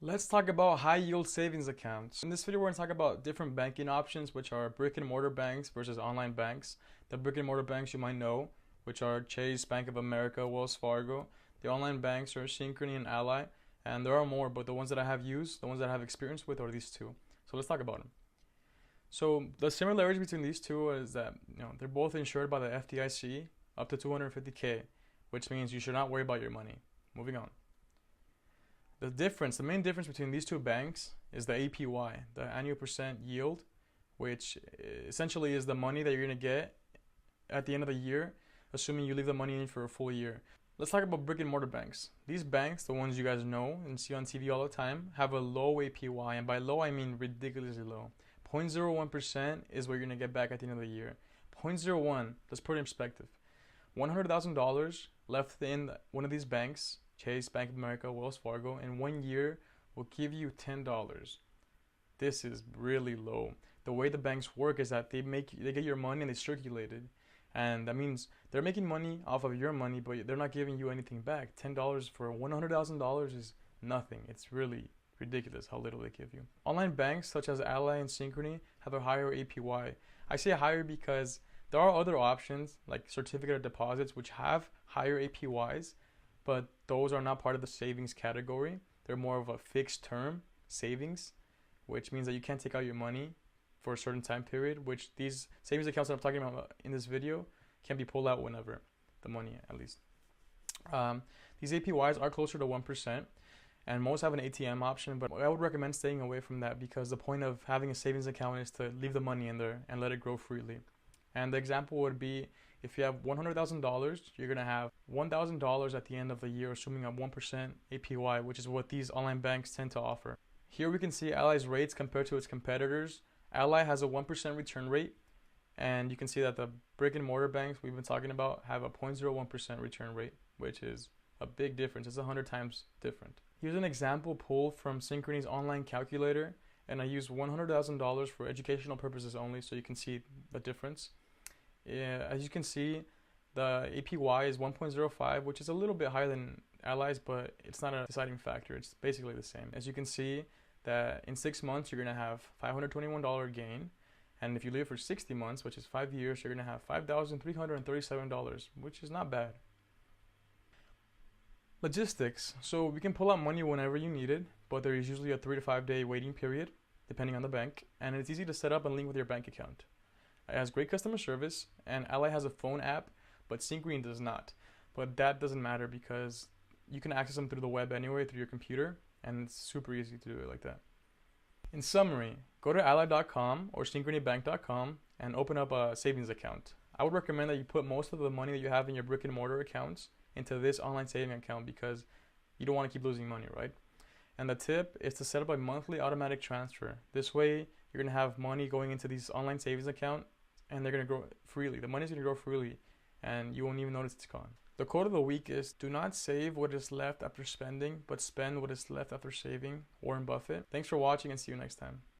Let's talk about high yield savings accounts. In this video, we're going to talk about different banking options, which are brick and mortar banks versus online banks. The brick and mortar banks you might know, which are Chase, Bank of America, Wells Fargo. The online banks are Synchrony and Ally, and there are more, but the ones that I have used, the ones that I have experience with, are these two. So let's talk about them. So the similarity between these two is that they're both insured by the FDIC up to 250K, which means you should not worry about your money. Moving on. The main difference between these two banks is the APY, the annual percent yield, which essentially is the money that you're going to get at the end of the year, assuming you leave the money in for a full year. Let's talk about brick and mortar banks. These banks, the ones you guys know and see on TV all the time, have a low APY, and by low I mean ridiculously low. 0.01% is what you're going to get back at the end of the year. 0.01, let's put it in perspective. $100,000 left in one of these banks, Chase, Bank of America, Wells Fargo, in 1 year will give you $10. This is really low. The way the banks work is that they get your money and they circulate it. And that means they're making money off of your money, but they're not giving you anything back. $10 for $100,000 is nothing. It's really ridiculous how little they give you. Online banks such as Ally and Synchrony have a higher APY. I say higher because there are other options like certificate of deposits which have higher APYs, but those are not part of the savings category. They're more of a fixed term savings, which means that you can't take out your money for a certain time period, which these savings accounts that I'm talking about in this video can be pulled out whenever, the money at least. These APYs are closer to 1%, and most have an ATM option, but I would recommend staying away from that because the point of having a savings account is to leave the money in there and let it grow freely. And the example would be if you have $100,000, you're going to have $1,000 at the end of the year, assuming a 1% APY, which is what these online banks tend to offer. Here we can see Ally's rates compared to its competitors. Ally has a 1% return rate, and you can see that the brick and mortar banks we've been talking about have a 0.01% return rate, which is a big difference. It's 100 times different. Here's an example pulled from Synchrony's online calculator, and I used $100,000 for educational purposes only, so you can see the difference. As you can see, the APY is 1.05, which is a little bit higher than Ally's, but it's not a deciding factor. It's basically the same. As you can see, that in 6 months, you're going to have $521 gain. And if you live for 60 months, which is 5 years, you're going to have $5,337, which is not bad. Logistics. So we can pull out money whenever you need it, but there is usually a 3 to 5 day waiting period, depending on the bank. And it's easy to set up and link with your bank account. It has great customer service, and Ally has a phone app, but Synchrony does not. But that doesn't matter because you can access them through the web anyway, through your computer, and it's super easy to do it like that. In summary, go to ally.com or synchronybank.com and open up a savings account. I would recommend that you put most of the money that you have in your brick and mortar accounts into this online saving account because you don't want to keep losing money, right? And the tip is to set up a monthly automatic transfer. This way, you're going to have money going into these online savings account, and they're going to grow freely. The money's going to grow freely, and you won't even notice it's gone. The quote of the week is, do not save what is left after spending, but spend what is left after saving. Warren Buffett. Thanks for watching, and see you next time.